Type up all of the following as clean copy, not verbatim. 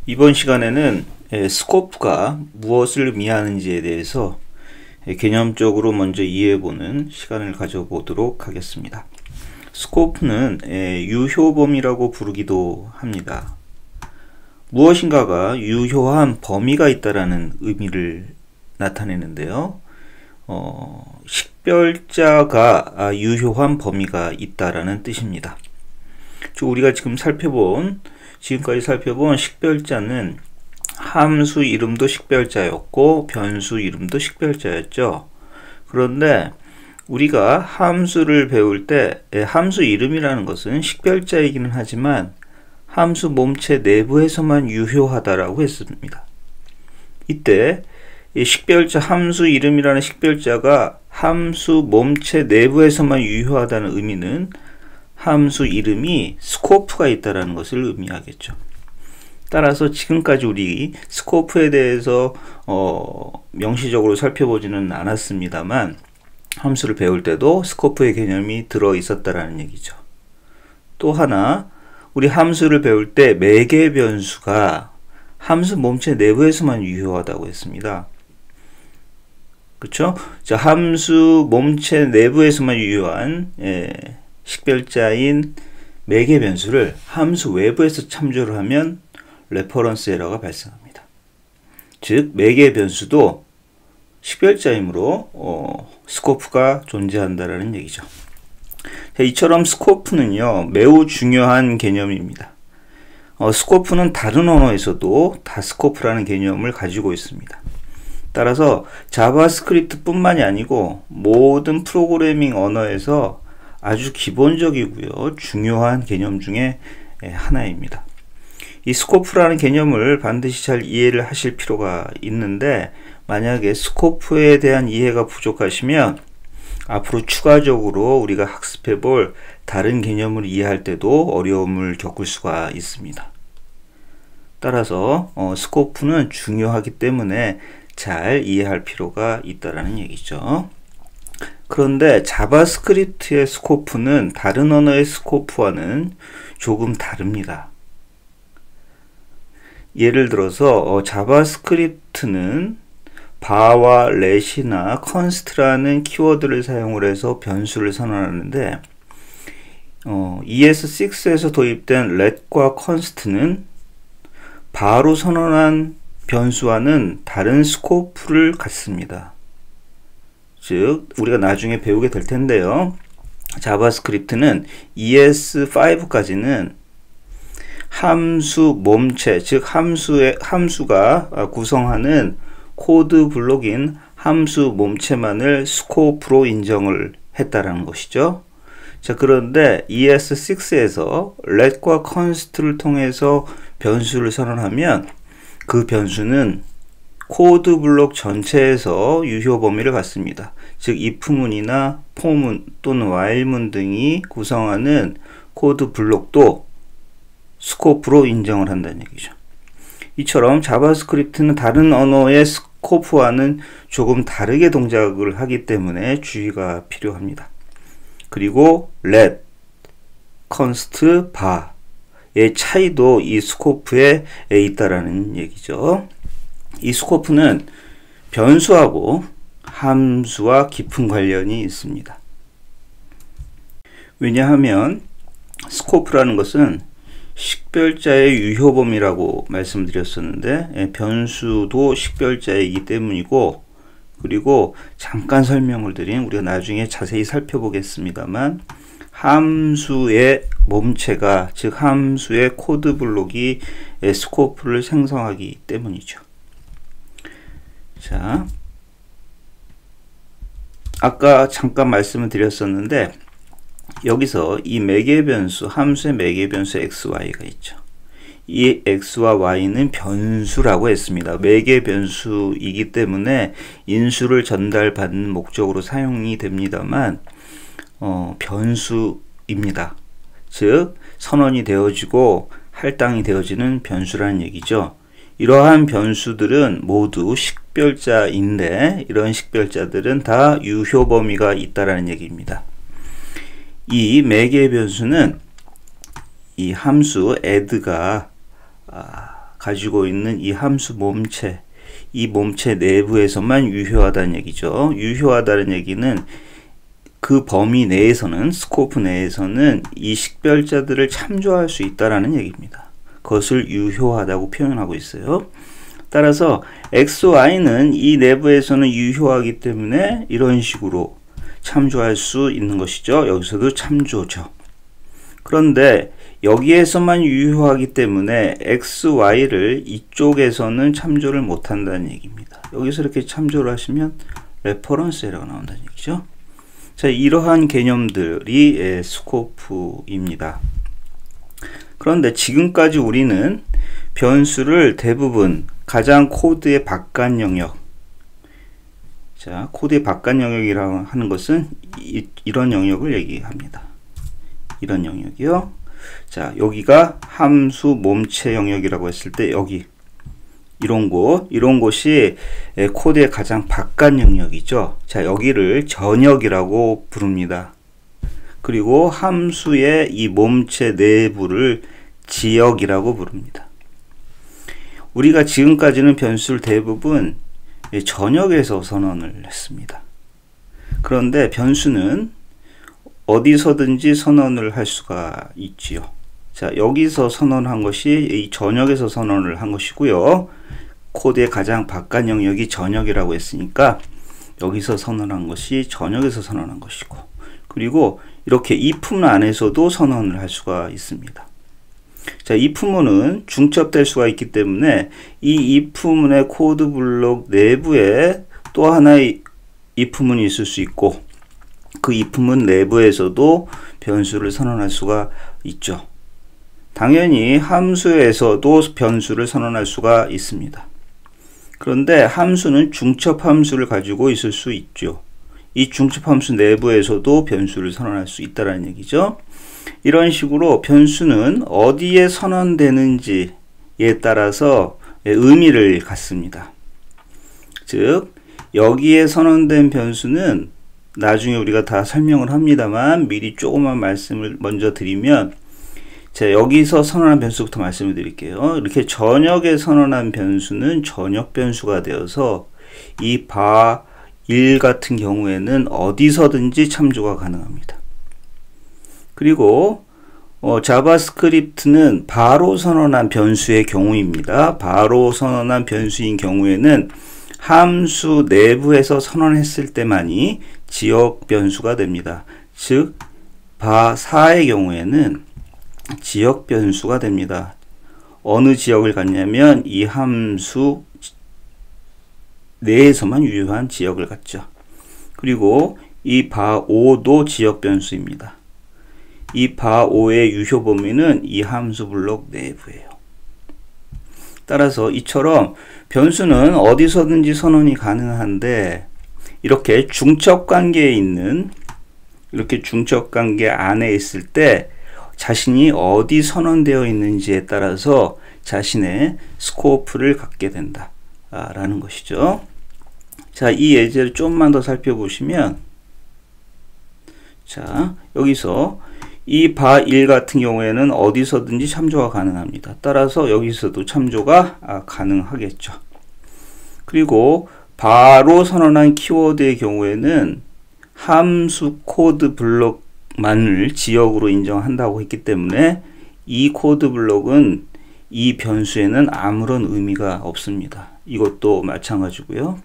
이번 시간에는 스코프가 무엇을 의미하는지에 대해서 개념적으로 먼저 이해해보는 시간을 가져보도록 하겠습니다. 스코프는 유효범위라고 부르기도 합니다. 무엇인가가 유효한 범위가 있다라는 의미를 나타내는데요. 식별자가 유효한 범위가 있다라는 뜻입니다. 우리가 지금까지 살펴본 식별자는 함수 이름도 식별자였고 변수 이름도 식별자였죠. 그런데 우리가 함수를 배울 때 함수 이름이라는 것은 식별자이기는 하지만 함수 몸체 내부에서만 유효하다라고 했습니다. 이때 이 식별자 함수 이름이라는 식별자가 함수 몸체 내부에서만 유효하다는 의미는 함수 이름이 스코프가 있다는 것을 의미하겠죠. 따라서 지금까지 우리 스코프에 대해서 명시적으로 살펴보지는 않았습니다만 함수를 배울 때도 스코프의 개념이 들어 있었다라는 얘기죠. 또 하나, 우리 함수를 배울 때 매개 변수가 함수 몸체 내부에서만 유효하다고 했습니다. 그렇죠? 자, 함수 몸체 내부에서만 유효한 식별자인 매개 변수를 함수 외부에서 참조를 하면 레퍼런스 에러가 발생합니다. 즉 매개 변수도 식별자이므로 스코프가 존재한다라는 얘기죠. 자, 이처럼 스코프는요 매우 중요한 개념입니다. 스코프는 다른 언어에서도 다 스코프라는 개념을 가지고 있습니다. 따라서 자바스크립트 뿐만이 아니고 모든 프로그래밍 언어에서 아주 기본적이고요 중요한 개념 중에 하나입니다. 이 스코프라는 개념을 반드시 잘 이해를 하실 필요가 있는데, 만약에 스코프에 대한 이해가 부족하시면 앞으로 추가적으로 우리가 학습해 볼 다른 개념을 이해할 때도 어려움을 겪을 수가 있습니다. 따라서 스코프는 중요하기 때문에 잘 이해할 필요가 있다라는 얘기죠. 그런데 자바스크립트의 스코프는 다른 언어의 스코프와는 조금 다릅니다. 예를 들어서 자바스크립트는 바와 let이나 const라는 키워드를 사용을 해서 변수를 선언하는데 ES6에서 도입된 let과 const는 바로 선언한 변수와는 다른 스코프를 갖습니다. 즉 우리가 나중에 배우게 될 텐데요. 자바스크립트는 ES5까지는 함수 몸체, 즉 함수가 구성하는 코드 블록인 함수 몸체만을 스코프로 인정을 했다라는 것이죠. 자, 그런데 ES6에서 let과 const를 통해서 변수를 선언하면 그 변수는 코드 블록 전체에서 유효 범위를 갖습니다. 즉 if문이나 for문 또는 while문 등이 구성하는 코드 블록도 스코프로 인정을 한다는 얘기죠. 이처럼 자바스크립트는 다른 언어의 스코프와는 조금 다르게 동작을 하기 때문에 주의가 필요합니다. 그리고 let, const, bar의 차이도 이 스코프에 있다라는 얘기죠. 이 스코프는 변수하고 함수와 깊은 관련이 있습니다. 왜냐하면 스코프라는 것은 식별자의 유효범위라고 말씀드렸었는데 변수도 식별자이기 때문이고, 그리고 잠깐 설명을 드린, 우리가 나중에 자세히 살펴보겠습니다만 함수의 몸체가, 즉 함수의 코드 블록이 스코프를 생성하기 때문이죠. 자, 아까 잠깐 말씀을 드렸었는데 여기서 이 매개 변수, 함수의 매개 변수 xy가 있죠. 이 x와 y는 변수라고 했습니다. 매개 변수이기 때문에 인수를 전달받는 목적으로 사용이 됩니다만 변수입니다. 즉 선언이 되어지고 할당이 되어지는 변수라는 얘기죠. 이러한 변수들은 모두 식별자인데 이런 식별자들은 다 유효 범위가 있다라는 얘기입니다. 이 매개 변수는 이 함수 add가 가지고 있는 이 함수 몸체, 이 몸체 내부에서만 유효하다는 얘기죠. 유효하다는 얘기는 그 범위 내에서는, 스코프 내에서는 이 식별자들을 참조할 수 있다라는 얘기입니다. 그것을 유효하다고 표현하고 있어요. 따라서 XY는 이 내부에서는 유효하기 때문에 이런 식으로 참조할 수 있는 것이죠. 여기서도 참조죠. 그런데 여기에서만 유효하기 때문에 XY를 이쪽에서는 참조를 못한다는 얘기입니다. 여기서 이렇게 참조를 하시면 레퍼런스 에러가 나온다는 얘기죠. 자, 이러한 개념들이 스코프입니다. 그런데 지금까지 우리는 변수를 대부분 가장 코드의 바깥 영역, 자, 코드의 바깥 영역이라고 하는 것은 이런 영역을 얘기합니다. 이런 영역이요. 자, 여기가 함수 몸체 영역이라고 했을 때 여기 이런 곳이 코드의 가장 바깥 영역이죠. 자, 여기를 전역이라고 부릅니다. 그리고 함수의 이 몸체 내부를 지역이라고 부릅니다. 우리가 지금까지는 변수를 대부분 전역에서 선언을 했습니다. 그런데 변수는 어디서든지 선언을 할 수가 있지요. 자, 여기서 선언한 것이 이 전역에서 선언을 한 것이고요. 코드의 가장 바깥 영역이 전역이라고 했으니까 여기서 선언한 것이 전역에서 선언한 것이고, 그리고 이렇게 if 안에서도 선언을 할 수가 있습니다. 자, if문은 중첩될 수가 있기 때문에 이 if문의 코드 블록 내부에 또 하나의 if문이 있을 수 있고, 그 if문 내부에서도 변수를 선언할 수가 있죠. 당연히 함수에서도 변수를 선언할 수가 있습니다. 그런데 함수는 중첩 함수를 가지고 있을 수 있죠. 이 중첩 함수 내부에서도 변수를 선언할 수 있다는 얘기죠. 이런 식으로 변수는 어디에 선언되는지에 따라서 의미를 갖습니다. 즉, 여기에 선언된 변수는 나중에 우리가 다 설명을 합니다만 미리 조그만 말씀을 먼저 드리면, 자, 여기서 선언한 변수부터 말씀을 드릴게요. 이렇게 전역에 선언한 변수는 전역 변수가 되어서 이 바1 같은 경우에는 어디서든지 참조가 가능합니다. 그리고 자바스크립트는 바로 선언한 변수의 경우입니다. 바로 선언한 변수인 경우에는 함수 내부에서 선언했을 때만이 지역 변수가 됩니다. 즉, 바4의 경우에는 지역 변수가 됩니다. 어느 지역을 갖냐면 이 함수 내에서만 유효한 지역을 갖죠. 그리고 이 바5도 지역 변수입니다. 이 바5의 유효 범위는 이 함수 블록 내부예요. 따라서 이처럼 변수는 어디서든지 선언이 가능한데, 이렇게 중첩 관계에 있는, 이렇게 중첩 관계 안에 있을 때 자신이 어디 선언되어 있는지에 따라서 자신의 스코프를 갖게 된다 라는 것이죠. 자, 이 예제를 좀만 더 살펴보시면, 자, 여기서 이 바1 같은 경우에는 어디서든지 참조가 가능합니다. 따라서 여기서도 참조가 가능하겠죠. 그리고 바로 선언한 키워드의 경우에는 함수 코드 블록만을 지역으로 인정한다고 했기 때문에 이 코드 블록은 이 변수에는 아무런 의미가 없습니다. 이것도 마찬가지고요.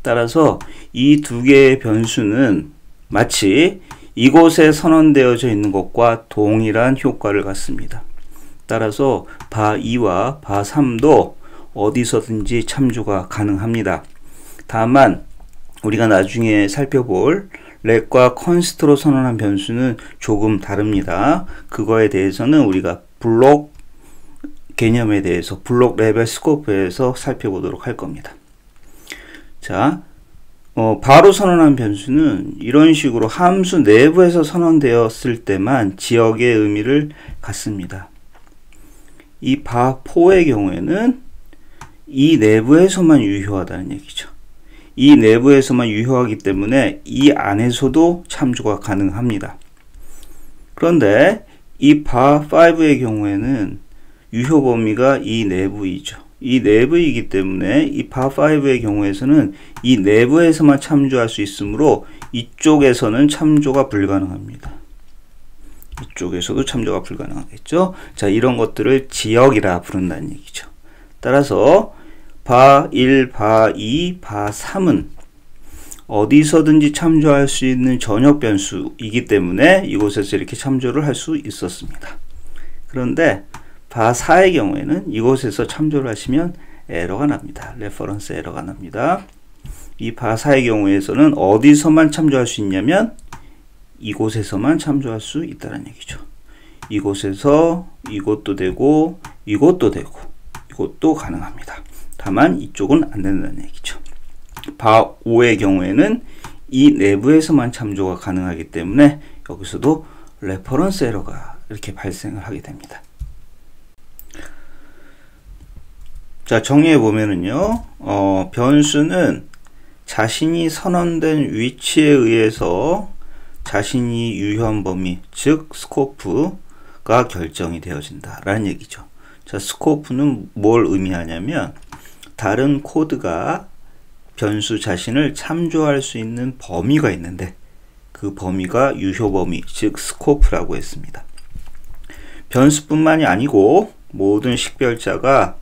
따라서 이 두 개의 변수는 마치 이곳에 선언되어져 있는 것과 동일한 효과를 갖습니다. 따라서 바2와 바3도 어디서든지 참조가 가능합니다. 다만 우리가 나중에 살펴볼 렛과 컨스트로 선언한 변수는 조금 다릅니다. 그거에 대해서는 우리가 블록 개념에 대해서 블록 레벨 스코프에서 살펴보도록 할 겁니다. 자, 바로 선언한 변수는 이런 식으로 함수 내부에서 선언되었을 때만 지역의 의미를 갖습니다. 이 바4의 경우에는 이 내부에서만 유효하다는 얘기죠. 이 내부에서만 유효하기 때문에 이 안에서도 참조가 가능합니다. 그런데 이 바5의 경우에는 유효 범위가 이 내부이죠. 이 내부이기 때문에 이 바5의 경우에서는 이 내부에서만 참조할 수 있으므로 이쪽에서는 참조가 불가능합니다. 이쪽에서도 참조가 불가능하겠죠. 자, 이런 것들을 지역이라 부른다는 얘기죠. 따라서 바1, 바2, 바3은 어디서든지 참조할 수 있는 전역 변수이기 때문에 이곳에서 이렇게 참조를 할 수 있었습니다. 그런데 바4의 경우에는 이곳에서 참조를 하시면 에러가 납니다. 레퍼런스 에러가 납니다. 이 바4의 경우에서는 어디서만 참조할 수 있냐면 이곳에서만 참조할 수 있다는 얘기죠. 이곳에서 이것도 되고 이것도 되고 이것도 가능합니다. 다만 이쪽은 안 된다는 얘기죠. 바5의 경우에는 이 내부에서만 참조가 가능하기 때문에 여기서도 레퍼런스 에러가 이렇게 발생을 하게 됩니다. 자, 정리해 보면은요, 변수는 자신이 선언된 위치에 의해서 자신이 유효한 범위, 즉 스코프가 결정이 되어진다 라는 얘기죠. 자, 스코프는 뭘 의미하냐면 다른 코드가 변수 자신을 참조할 수 있는 범위가 있는데 그 범위가 유효 범위, 즉 스코프라고 했습니다. 변수뿐만이 아니고 모든 식별자가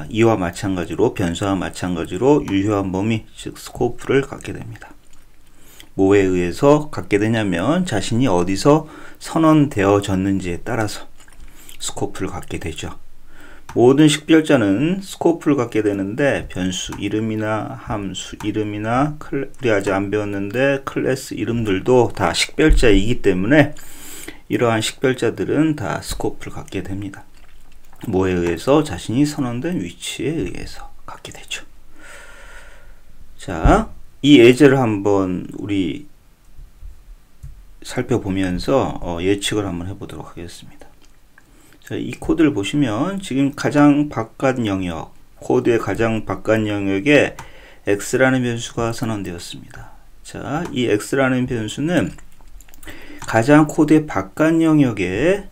이와 마찬가지로 변수와 마찬가지로 유효한 범위, 즉 스코프를 갖게 됩니다. 뭐에 의해서 갖게 되냐면 자신이 어디서 선언되어졌는지에 따라서 스코프를 갖게 되죠. 모든 식별자는 스코프를 갖게 되는데 변수 이름이나 함수 이름이나 우리 아직 안 배웠는데 클래스 이름들도 다 식별자이기 때문에 이러한 식별자들은 다 스코프를 갖게 됩니다. 뭐에 의해서? 자신이 선언된 위치에 의해서 갖게 되죠. 자, 이 예제를 한번 우리 살펴보면서 예측을 한번 해보도록 하겠습니다. 자, 이 코드를 보시면 지금 가장 바깥 영역, 코드의 가장 바깥 영역에 x라는 변수가 선언되었습니다. 자, 이 x라는 변수는 가장 코드의 바깥 영역에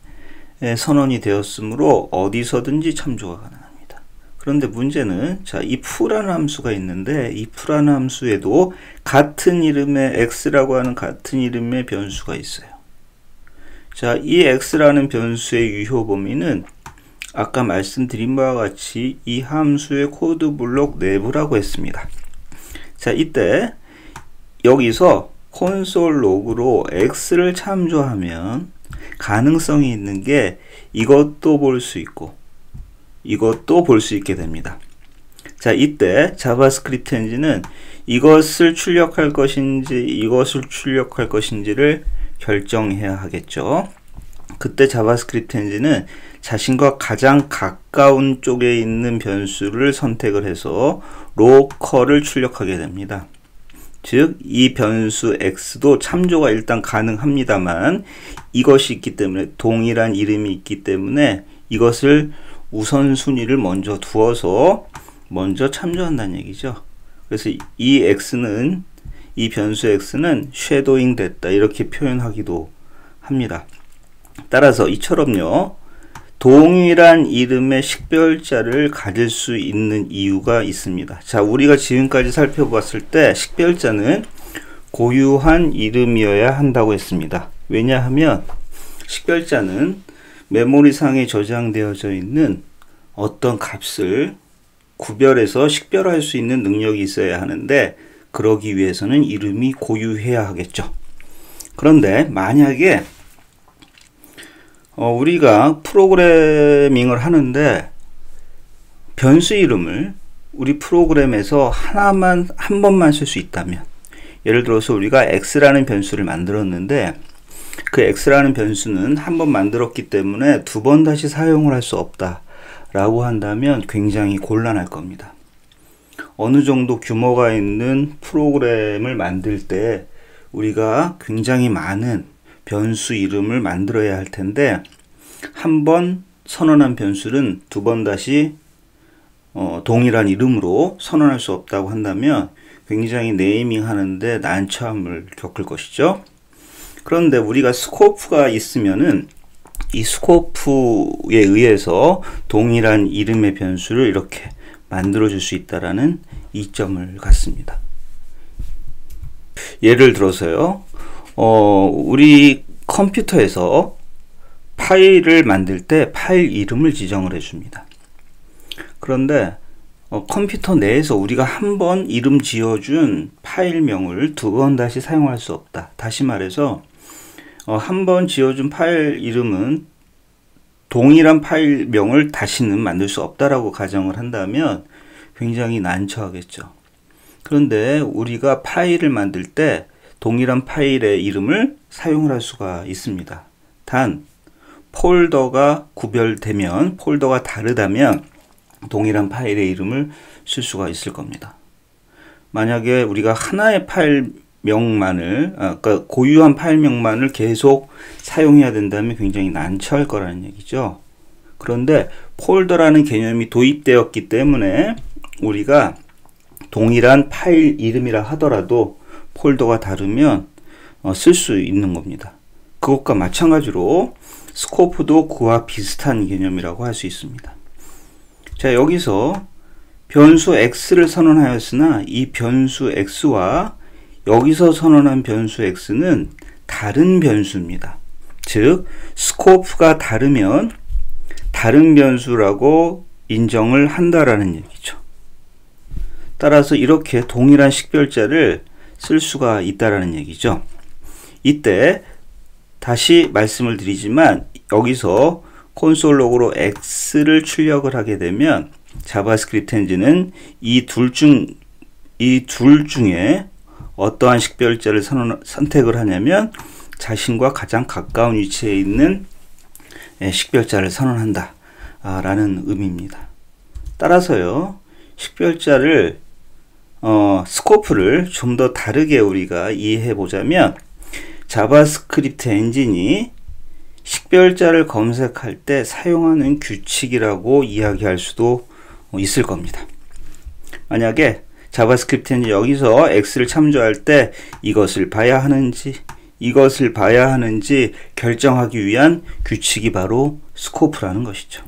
선언이 되었으므로 어디서든지 참조가 가능합니다. 그런데 문제는 자, 이 f라는 함수가 있는데 이 f라는 함수에도 같은 이름의 x라고 하는 같은 이름의 변수가 있어요. 자, 이 x라는 변수의 유효 범위는 아까 말씀드린 바와 같이 이 함수의 코드 블록 내부라고 했습니다. 자, 이때 여기서 콘솔 로그로 x를 참조하면 가능성이 있는 게 이것도 볼 수 있고 이것도 볼 수 있게 됩니다. 자, 이때 자바스크립트 엔진은 이것을 출력할 것인지 이것을 출력할 것인지를 결정해야 하겠죠. 그때 자바스크립트 엔진은 자신과 가장 가까운 쪽에 있는 변수를 선택을 해서 로컬을 출력하게 됩니다. 즉, 이 변수 x도 참조가 일단 가능합니다만 이것이 있기 때문에 동일한 이름이 있기 때문에 이것을 우선순위를 먼저 두어서 먼저 참조한다는 얘기죠. 그래서 이 x는 이 변수 x는 쉐도잉 됐다 이렇게 표현하기도 합니다. 따라서 이처럼요, 동일한 이름의 식별자를 가질 수 있는 이유가 있습니다. 자, 우리가 지금까지 살펴봤을 때 식별자는 고유한 이름이어야 한다고 했습니다. 왜냐하면 식별자는 메모리상에 저장되어져 있는 어떤 값을 구별해서 식별할 수 있는 능력이 있어야 하는데 그러기 위해서는 이름이 고유해야 하겠죠. 그런데 만약에 우리가 프로그래밍을 하는데 변수 이름을 우리 프로그램에서 한 번만 쓸 수 있다면, 예를 들어서 우리가 x라는 변수를 만들었는데 그 x라는 변수는 한 번 만들었기 때문에 두 번 다시 사용을 할 수 없다 라고 한다면 굉장히 곤란할 겁니다. 어느 정도 규모가 있는 프로그램을 만들 때 우리가 굉장히 많은 변수 이름을 만들어야 할 텐데 한 번 선언한 변수는 두 번 다시 동일한 이름으로 선언할 수 없다고 한다면 굉장히 네이밍 하는데 난처함을 겪을 것이죠. 그런데 우리가 스코프가 있으면은 이 스코프에 의해서 동일한 이름의 변수를 이렇게 만들어 줄 수 있다라는 이점을 갖습니다. 예를 들어서요, 우리 컴퓨터에서 파일을 만들 때 파일 이름을 지정을 해줍니다. 그런데 컴퓨터 내에서 우리가 한 번 이름 지어준 파일명을 두 번 다시 사용할 수 없다. 다시 말해서 한 번 지어준 파일 이름은 동일한 파일명을 다시는 만들 수 없다라고 가정을 한다면 굉장히 난처하겠죠. 그런데 우리가 파일을 만들 때 동일한 파일의 이름을 사용을 할 수가 있습니다. 단 폴더가 구별되면, 폴더가 다르다면 동일한 파일의 이름을 쓸 수가 있을 겁니다. 만약에 우리가 하나의 파일명만을, 그러니까 고유한 파일명만을 계속 사용해야 된다면 굉장히 난처할 거라는 얘기죠. 그런데 폴더라는 개념이 도입되었기 때문에 우리가 동일한 파일 이름이라 하더라도 폴더가 다르면 쓸 수 있는 겁니다. 그것과 마찬가지로 스코프도 그와 비슷한 개념이라고 할 수 있습니다. 자, 여기서 변수 x를 선언하였으나 이 변수 x와 여기서 선언한 변수 x는 다른 변수입니다. 즉 스코프가 다르면 다른 변수라고 인정을 한다라는 얘기죠. 따라서 이렇게 동일한 식별자를 쓸 수가 있다라는 얘기죠. 이때 다시 말씀을 드리지만 여기서 콘솔 로그로 x를 출력을 하게 되면 자바스크립트 엔진은 이 둘 중에 어떠한 식별자를 선택을 하냐면 자신과 가장 가까운 위치에 있는 식별자를 선언한다 라는 의미입니다. 따라서요, 식별자를 스코프를 좀 더 다르게 우리가 이해해 보자면 자바스크립트 엔진이 식별자를 검색할 때 사용하는 규칙이라고 이야기할 수도 있을 겁니다. 만약에 자바스크립트 엔진 여기서 x를 참조할 때 이것을 봐야 하는지 이것을 봐야 하는지 결정하기 위한 규칙이 바로 스코프라는 것이죠.